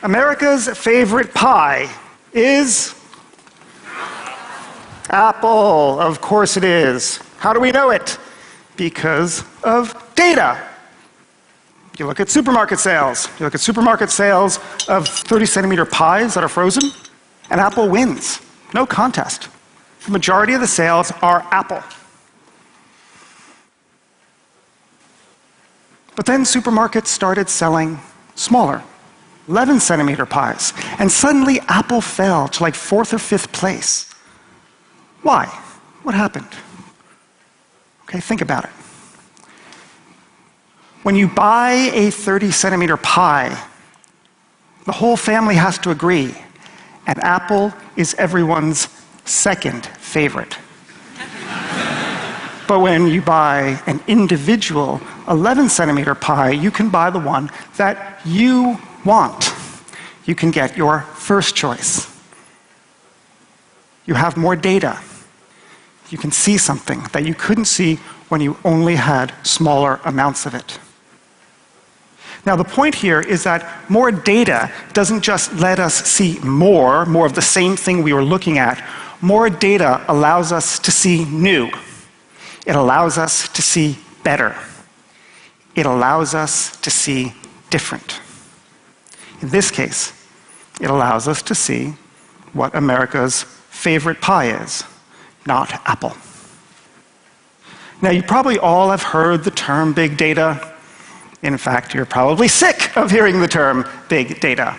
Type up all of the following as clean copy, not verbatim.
America's favorite pie is apple. Of course it is. How do we know it? Because of data. You look at supermarket sales. You look at supermarket sales of 30-centimeter pies that are frozen, and Apple wins. No contest. The majority of the sales are Apple. But then supermarkets started selling smaller, 11-centimeter pies, and suddenly Apple fell to like 4th or 5th place. Why? What happened? Okay, think about it. When you buy a 30-centimeter pie, the whole family has to agree, and Apple is everyone's second favorite. But when you buy an individual 11-centimeter pie, you can buy the one that you want. You can get your first choice. You have more data. You can see something that you couldn't see when you only had smaller amounts of it. Now, the point here is that more data doesn't just let us see more of the same thing we were looking at. More data allows us to see new. It allows us to see better. It allows us to see different. In this case, it allows us to see what America's favorite pie is, not Apple. Now, you probably all have heard the term big data. In fact, you're probably sick of hearing the term big data.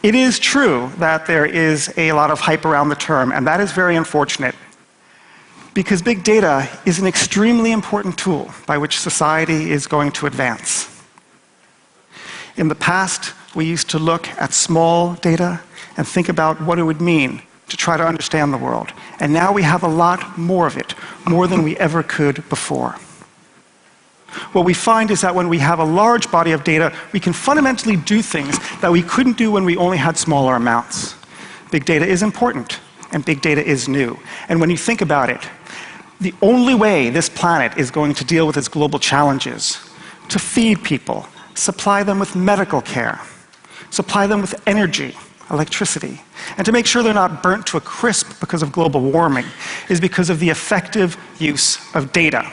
It is true that there is a lot of hype around the term, and that is very unfortunate, because big data is an extremely important tool by which society is going to advance. In the past, we used to look at small data and think about what it would mean to try to understand the world. And now we have a lot more of it, more than we ever could before. What we find is that when we have a large body of data, we can fundamentally do things that we couldn't do when we only had smaller amounts. Big data is important, and big data is new. And when you think about it, the only way this planet is going to deal with its global challenges, to feed people, supply them with medical care, supply them with energy, electricity, and to make sure they're not burnt to a crisp because of global warming, is because of the effective use of data.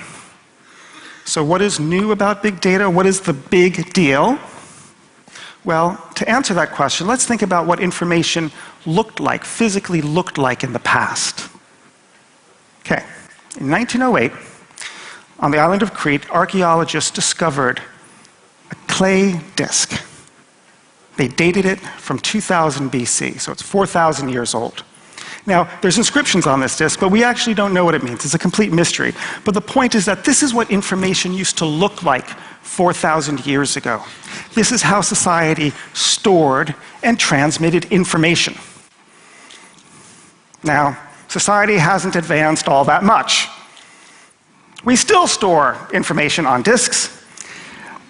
So what is new about big data? What is the big deal? Well, to answer that question, let's think about what information looked like, physically looked like in the past. Okay, in 1908, on the island of Crete, archaeologists discovered a clay disk. They dated it from 2000 BC, so it's 4,000 years old. Now, there's inscriptions on this disk, but we actually don't know what it means. It's a complete mystery. But the point is that this is what information used to look like 4,000 years ago. This is how society stored and transmitted information. Now, society hasn't advanced all that much. We still store information on disks,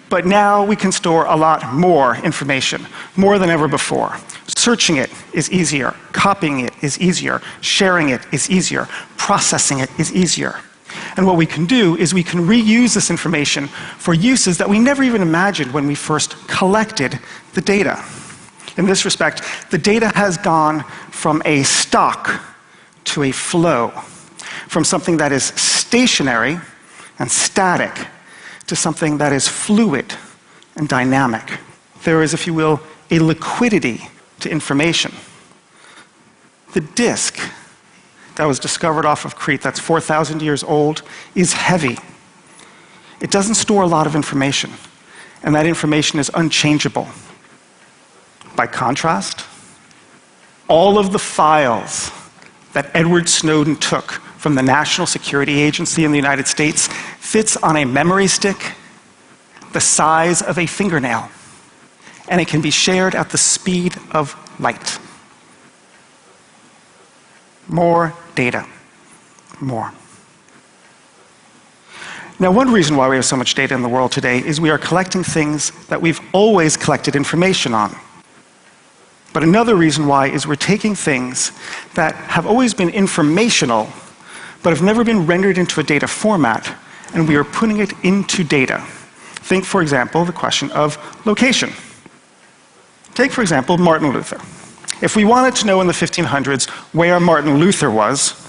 but now we can store a lot more information, more than ever before. Searching it is easier, copying it is easier, sharing it is easier, processing it is easier. And what we can do is we can reuse this information for uses that we never even imagined when we first collected the data. In this respect, the data has gone from a stock to a flow, from something that is stationary and static to something that is fluid and dynamic. There is, if you will, a liquidity to information. The disk that was discovered off of Crete, that's 4,000 years old, is heavy. It doesn't store a lot of information, and that information is unchangeable. By contrast, all of the files that Edward Snowden took from the National Security Agency in the United States fits on a memory stick the size of a fingernail, and it can be shared at the speed of light. More data. More. Now, one reason why we have so much data in the world today is we are collecting things that we've always collected information on. But another reason why is we're taking things that have always been informational, but have never been rendered into a data format, and we are putting it into data. Think, for example, the question of location. Take, for example, Martin Luther. If we wanted to know in the 1500s where Martin Luther was,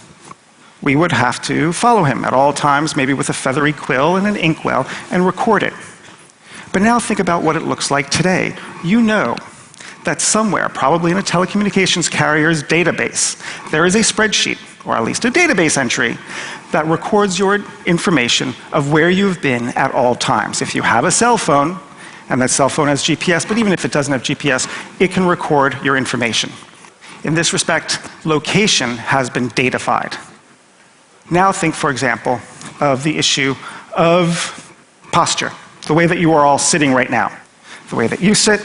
we would have to follow him at all times, maybe with a feathery quill and an inkwell, and record it. But now think about what it looks like today. You know that somewhere, probably in a telecommunications carrier's database, there is a spreadsheet, or at least a database entry, that records your information of where you've been at all times. If you have a cell phone, and that cell phone has GPS, but even if it doesn't have GPS, it can record your information. In this respect, location has been datafied. Now think, for example, of the issue of posture, the way that you are all sitting right now. The way that you sit,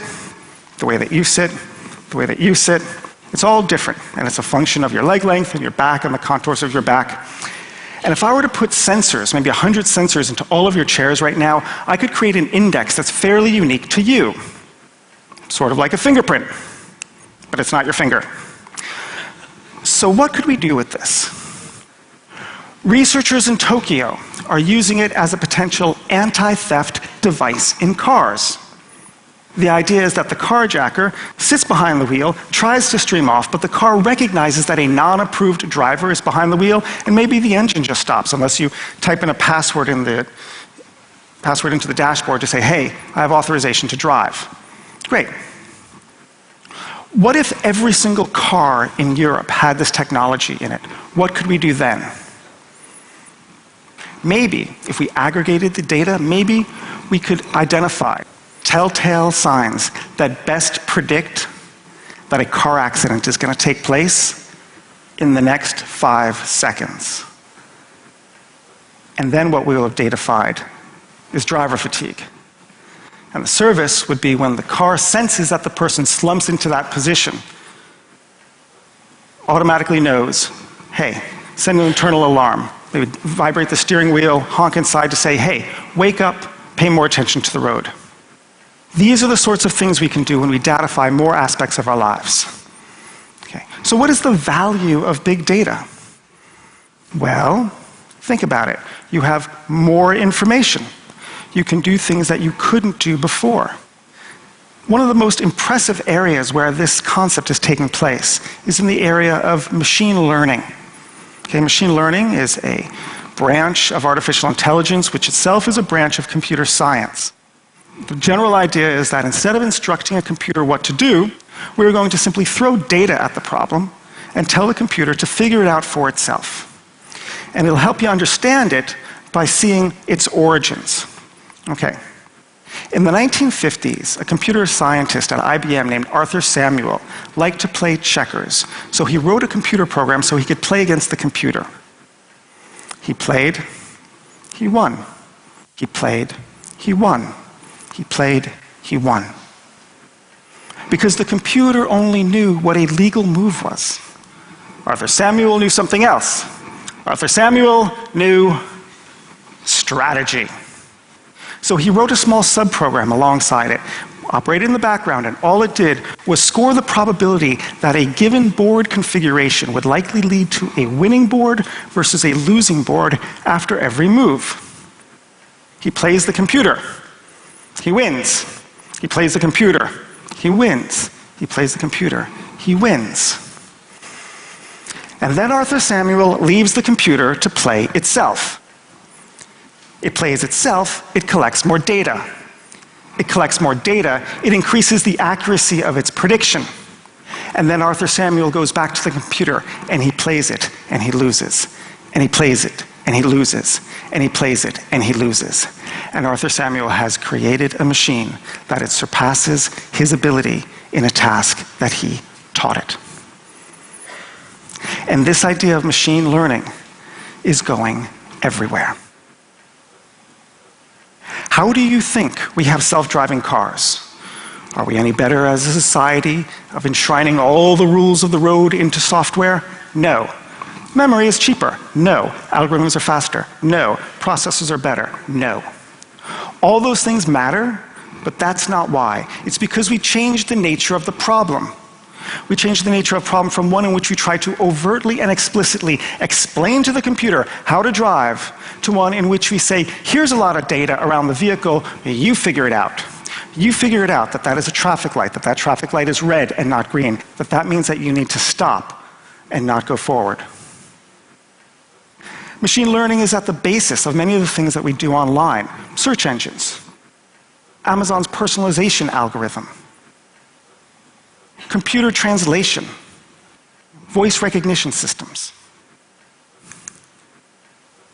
the way that you sit, the way that you sit, it's all different, and it's a function of your leg length and your back and the contours of your back. And if I were to put sensors, maybe 100 sensors into all of your chairs right now, I could create an index that's fairly unique to you. Sort of like a fingerprint, but it's not your finger. So what could we do with this? Researchers in Tokyo are using it as a potential anti-theft device in cars. The idea is that the carjacker sits behind the wheel, tries to stream off, but the car recognizes that a non-approved driver is behind the wheel, and maybe the engine just stops unless you type in a password into the dashboard to say, hey, I have authorization to drive. Great. What if every single car in Europe had this technology in it? What could we do then? Maybe, if we aggregated the data, maybe we could identify telltale signs that best predict that a car accident is going to take place in the next 5 seconds. And then what we will have datafied is driver fatigue. And the service would be when the car senses that the person slumps into that position, automatically knows, hey, send an internal alarm. They would vibrate the steering wheel, honk inside to say, hey, wake up, pay more attention to the road. These are the sorts of things we can do when we datify more aspects of our lives. Okay. So what is the value of big data? Well, think about it. You have more information. You can do things that you couldn't do before. One of the most impressive areas where this concept is taking place is in the area of machine learning. Okay, machine learning is a branch of artificial intelligence, which itself is a branch of computer science. The general idea is that instead of instructing a computer what to do, we're going to simply throw data at the problem and tell the computer to figure it out for itself. And it'll help you understand it by seeing its origins. Okay. In the 1950s, a computer scientist at IBM named Arthur Samuel liked to play checkers. So he wrote a computer program so he could play against the computer. He played, he won. He played, he won. He played, he won. Because the computer only knew what a legal move was. Arthur Samuel knew something else. Arthur Samuel knew strategy. So he wrote a small subprogram alongside it, operated in the background, and all it did was score the probability that a given board configuration would likely lead to a winning board versus a losing board after every move. He plays the computer. He wins. He plays the computer. He wins. He plays the computer. He wins. And then Arthur Samuel leaves the computer to play itself. It plays itself, it collects more data. It collects more data, it increases the accuracy of its prediction. And then Arthur Samuel goes back to the computer and he plays it and he loses. And he plays it and he loses. And he plays it and he loses. And Arthur Samuel has created a machine that it surpasses his ability in a task that he taught it. And this idea of machine learning is going everywhere. How do you think we have self-driving cars? Are we any better as a society of enshrining all the rules of the road into software? No. Memory is cheaper? No. Algorithms are faster? No. Processors are better? No. All those things matter, but that's not why. It's because we changed the nature of the problem. We changed the nature of the problem from one in which we try to overtly and explicitly explain to the computer how to drive to one in which we say, here's a lot of data around the vehicle, you figure it out. You figure it out that that is a traffic light, that that traffic light is red and not green, that that means that you need to stop and not go forward. Machine learning is at the basis of many of the things that we do online. Search engines, Amazon's personalization algorithm, computer translation, voice recognition systems.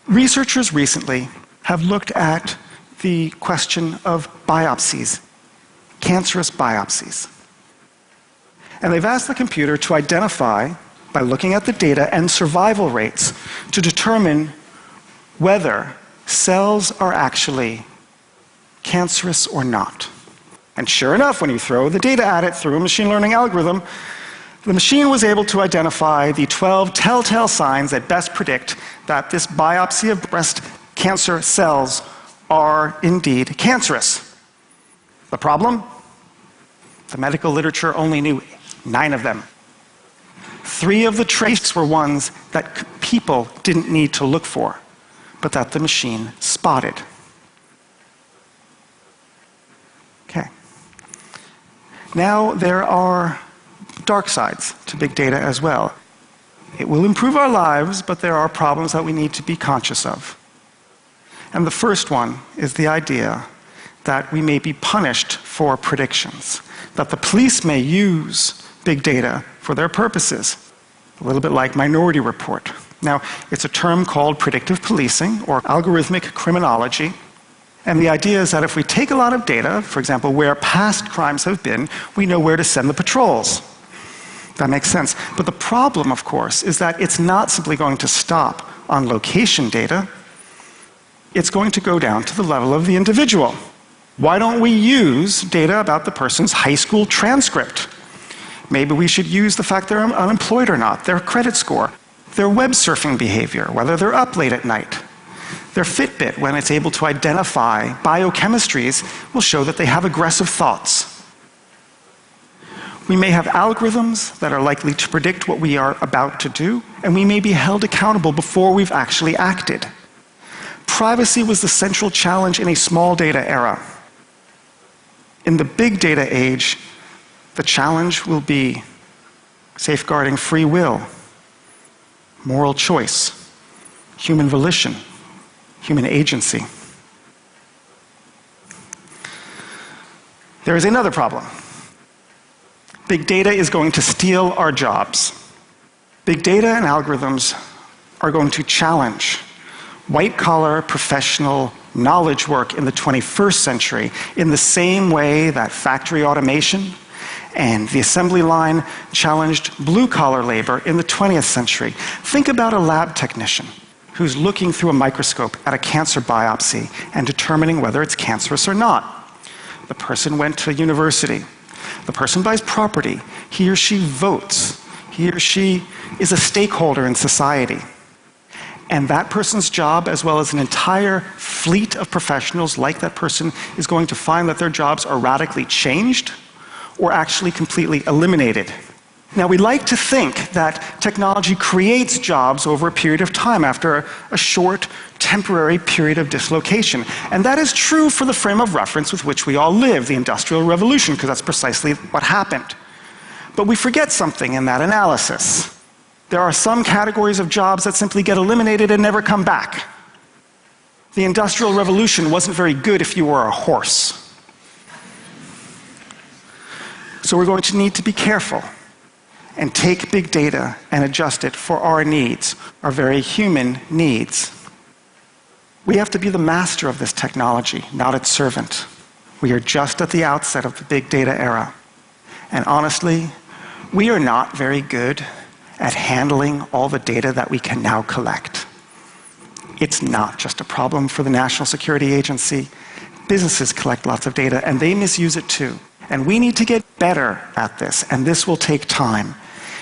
Researchers recently have looked at the question of biopsies, cancerous biopsies. And they've asked the computer to identify, by looking at the data and survival rates, to determine whether cells are actually cancerous or not. And sure enough, when you throw the data at it through a machine learning algorithm, the machine was able to identify the 12 telltale signs that best predict that this biopsy of breast cancer cells are indeed cancerous. The problem? The medical literature only knew 9 of them. 3 of the traits were ones that people didn't need to look for, but that the machine spotted. Okay. Now there are dark sides to big data as well. It will improve our lives, but there are problems that we need to be conscious of. And the first one is the idea that we may be punished for predictions, that the police may use big data for their purposes, a little bit like Minority Report. Now, it's a term called predictive policing or algorithmic criminology. And the idea is that if we take a lot of data, for example, where past crimes have been, we know where to send the patrols. That makes sense. But the problem, of course, is that it's not simply going to stop on location data. It's going to go down to the level of the individual. Why don't we use data about the person's high school transcript? Maybe we should use the fact they're unemployed or not, their credit score, their web surfing behavior, whether they're up late at night. Their Fitbit, when it's able to identify biochemistries, will show that they have aggressive thoughts. We may have algorithms that are likely to predict what we are about to do, and we may be held accountable before we've actually acted. Privacy was the central challenge in a small data era. In the big data age, the challenge will be safeguarding free will, moral choice, human volition, human agency. There is another problem. Big data is going to steal our jobs. Big data and algorithms are going to challenge white-collar, professional knowledge work in the 21st century in the same way that factory automation and the assembly line challenged blue-collar labor in the 20th century. Think about a lab technician who's looking through a microscope at a cancer biopsy and determining whether it's cancerous or not. The person went to university. The person buys property. He or she votes. He or she is a stakeholder in society. And that person's job, as well as an entire fleet of professionals like that person, is going to find that their jobs are radically changed or actually completely eliminated. Now, we like to think that technology creates jobs over a period of time after a short, temporary period of dislocation. And that is true for the frame of reference with which we all live, the Industrial Revolution, because that's precisely what happened. But we forget something in that analysis. There are some categories of jobs that simply get eliminated and never come back. The Industrial Revolution wasn't very good if you were a horse. So we're going to need to be careful and take big data and adjust it for our needs, our very human needs. We have to be the master of this technology, not its servant. We are just at the outset of the big data era. And honestly, we are not very good at handling all the data that we can now collect. It's not just a problem for the National Security Agency. Businesses collect lots of data, and they misuse it too. And we need to get better at this, and this will take time.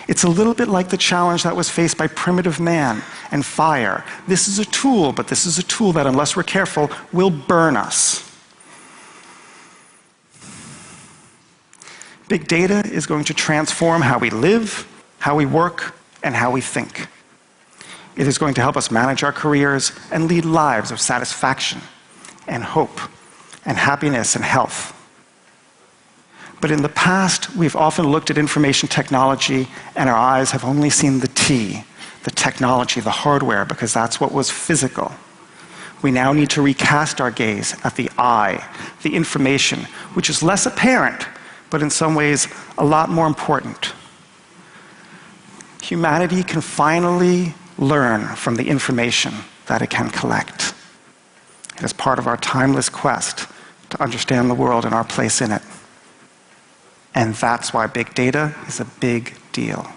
It's a little bit like the challenge that was faced by primitive man and fire. This is a tool, but this is a tool that, unless we're careful, will burn us. Big data is going to transform how we live, how we work, and how we think. It is going to help us manage our careers and lead lives of satisfaction and hope and happiness and health. But in the past, we've often looked at information technology and our eyes have only seen the T, the technology, the hardware, because that's what was physical. We now need to recast our gaze at the I, the information, which is less apparent, but in some ways a lot more important. Humanity can finally learn from the information that it can collect. It is part of our timeless quest to understand the world and our place in it. And that's why big data is a big deal.